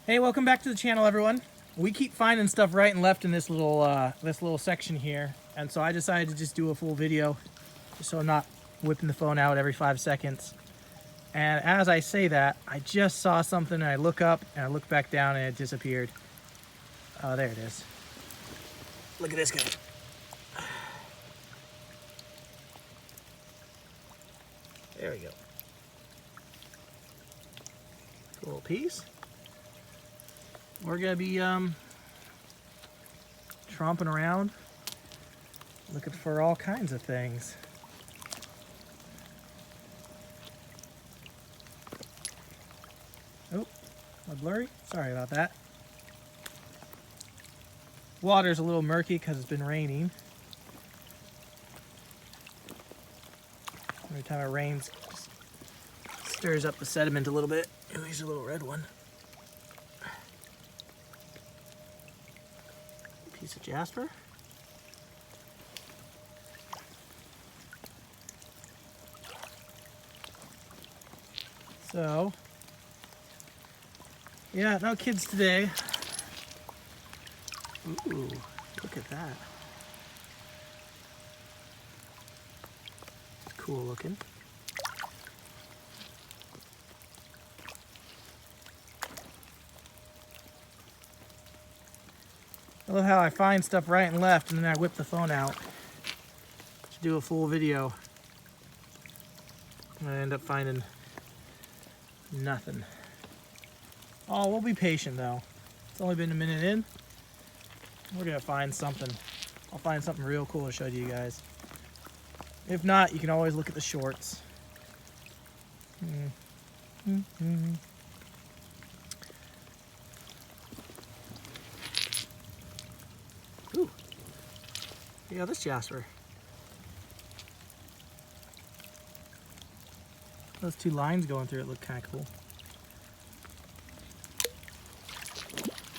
Hey, welcome back to the channel, everyone. We keep finding stuff right and left in this little section here, and so I decided to just do a full video, just so I'm not whipping the phone out every 5 seconds. And as I say that, I just saw something, and I look up, and I look back down, and it disappeared. Oh, there it is. Look at this guy. There we go. Cool piece. We're gonna be tromping around looking for all kinds of things. Oh, a blurry? Sorry about that. Water's a little murky because it's been raining. Every time it rains, it stirs up the sediment a little bit. Oh, here's a little red one. Piece of jasper. So, yeah, no kids today. Ooh, look at that. It's cool looking. I love how I find stuff right and left and then I whip the phone out to do a full video. And I end up finding nothing. Oh, we'll be patient though. It's only been a minute in. We're gonna find something. I'll find something real cool to show to you guys. If not, you can always look at the shorts. Ooh. Yeah, this jasper. Those two lines going through it look kind of cool.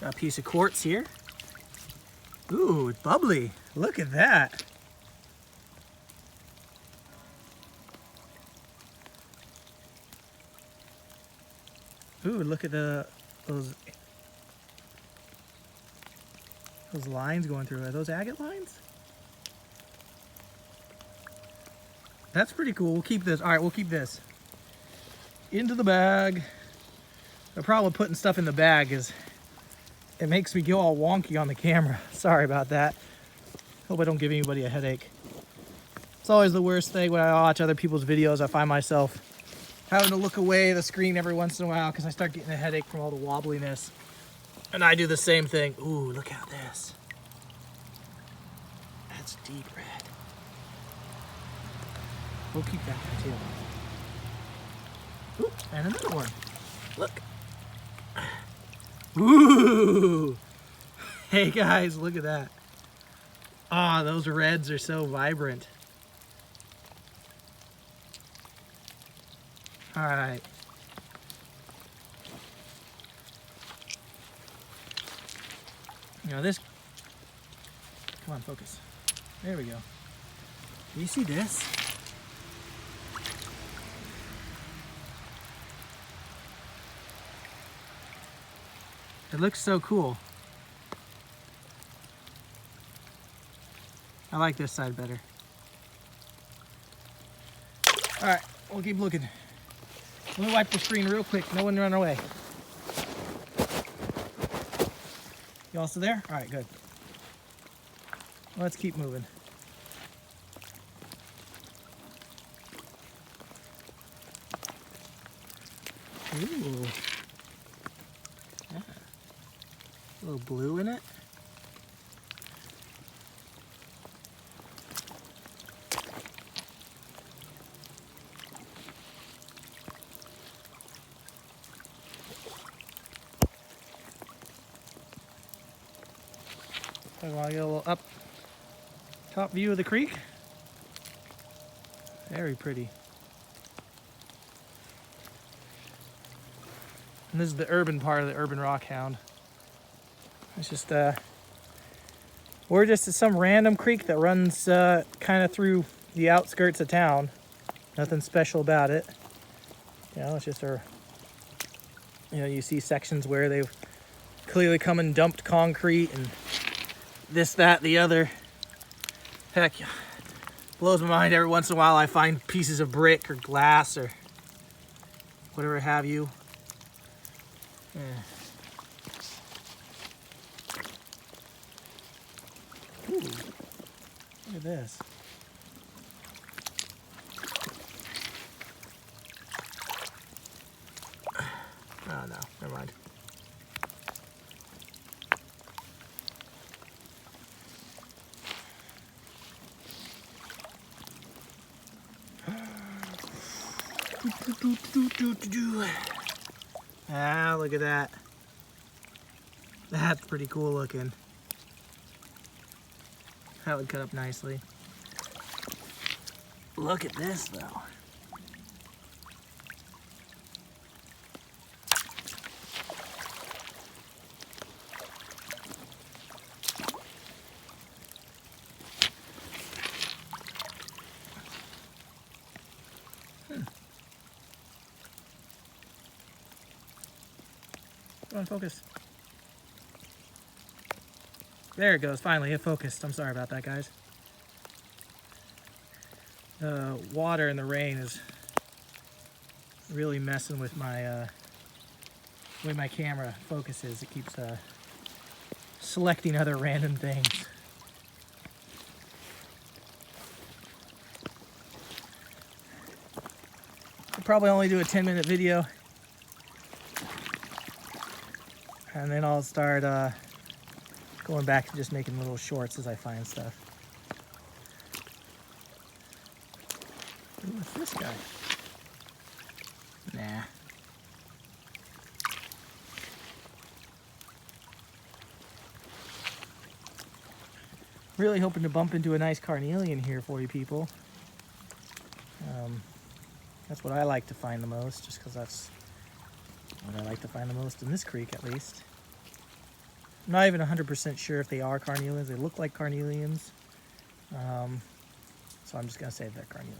Got a piece of quartz here. Ooh, it's bubbly. Look at that. Ooh, look at those lines going through. Are those agate lines? That's pretty cool. We'll keep this. All right, we'll keep this. Into the bag. The problem with putting stuff in the bag is it makes me go all wonky on the camera. Sorry about that. Hope I don't give anybody a headache. It's always the worst thing when I watch other people's videos. I find myself having to look away the screen every once in a while because I start getting a headache from all the wobbliness. And I do the same thing. Ooh, look at this. That's deep red. We'll keep that guy too. Ooh, and another one. Look. Ooh! Hey guys, look at that. Ah, those reds are so vibrant. All right. You know this. Come on, focus. There we go. Do you see this? It looks so cool. I like this side better. All right, we'll keep looking. Let me wipe the screen real quick. No one run away. You all still there? All right, good. Let's keep moving. Ooh. Yeah. A little blue in it. I want to get a little up top view of the creek. Very pretty. And this is the urban part of the urban rock hound. It's just we're just at some random creek that runs kind of through the outskirts of town. Nothing special about it. You know, it's just a, you know, you see sections where they've clearly come and dumped concrete and this, that, the other. Heck, blows my mind every once in a while I find pieces of brick or glass or whatever have you. Yeah. Ooh, look at this. Oh no, never mind. Ah, look at that. That's pretty cool looking. That would cut up nicely. Look at this though. Come on, focus. There it goes, finally, it focused. I'm sorry about that, guys. The water and the rain is really messing with my way my camera focuses. It keeps selecting other random things. I'll probably only do a 10-minute video. And then I'll start going back to just making little shorts as I find stuff. Ooh, what's this guy? Nah. Really hoping to bump into a nice carnelian here for you people. That's what I like to find the most, just because that's what I like to find the most in this creek, at least. I'm not even 100% sure if they are carnelians. They look like carnelians. So I'm just going to say they're carnelians.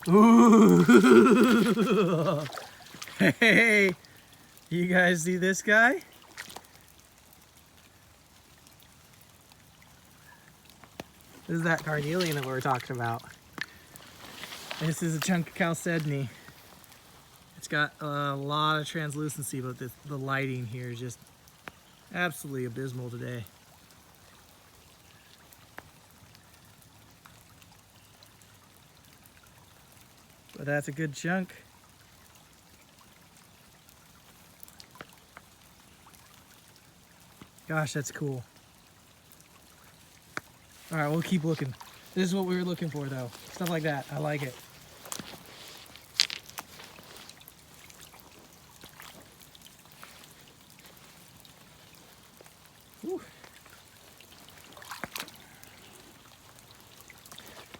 Ooh! Hey, you guys see this guy? This is that carnelian that we were talking about. This is a chunk of chalcedony. It's got a lot of translucency, but the lighting here is just absolutely abysmal today. But that's a good chunk. Gosh, that's cool. All right, we'll keep looking. This is what we were looking for though. Stuff like that, I like it. Whew.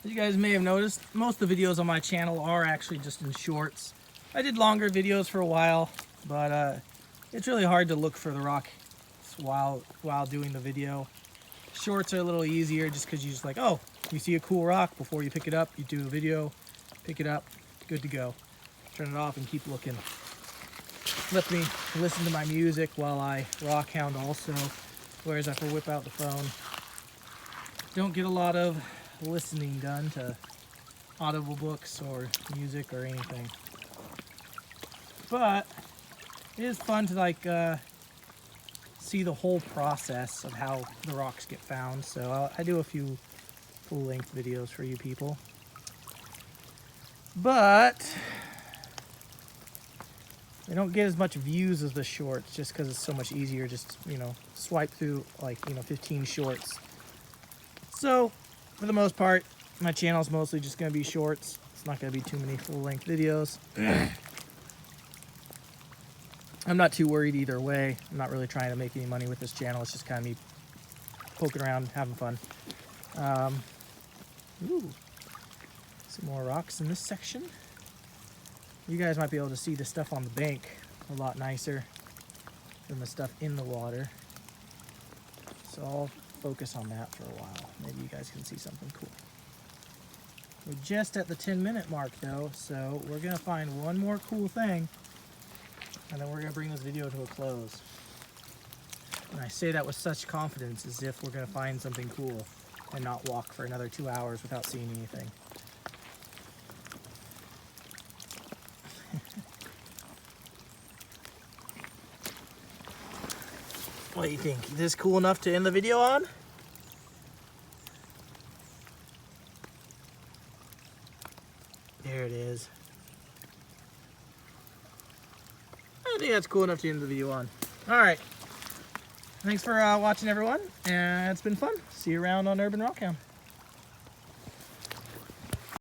As you guys may have noticed, most of the videos on my channel are actually just in shorts. I did longer videos for a while, but it's really hard to look for the rock while doing the video. Shorts are a little easier just because you just like, oh, you see a cool rock, before you pick it up, you do a video, pick it up, good to go. Turn it off and keep looking. Let me listen to my music while I rock hound also, whereas if I whip out the phone. Don't get a lot of listening done to audible books or music or anything. But it is fun to like see the whole process of how the rocks get found. So I do a few full-length videos for you people. But they don't get as much views as the shorts just because it's so much easier. Just, you know, swipe through like, 15 shorts. So for the most part, my channel is mostly just going to be shorts. It's not going to be too many full-length videos. I'm not too worried either way. I'm not really trying to make any money with this channel. It's just kind of me poking around, having fun. Ooh, some more rocks in this section. You guys might be able to see the stuff on the bank a lot nicer than the stuff in the water. So I'll focus on that for a while. Maybe you guys can see something cool. We're just at the 10-minute mark though, so we're gonna find one more cool thing and then we're gonna bring this video to a close. And I say that with such confidence as if we're gonna find something cool and not walk for another 2 hours without seeing anything. What do you think? Is this cool enough to end the video on? There it is. I think that's cool enough to end the video on. Alright. Thanks for watching, everyone. And it's been fun. See you around on Urban Rockhound.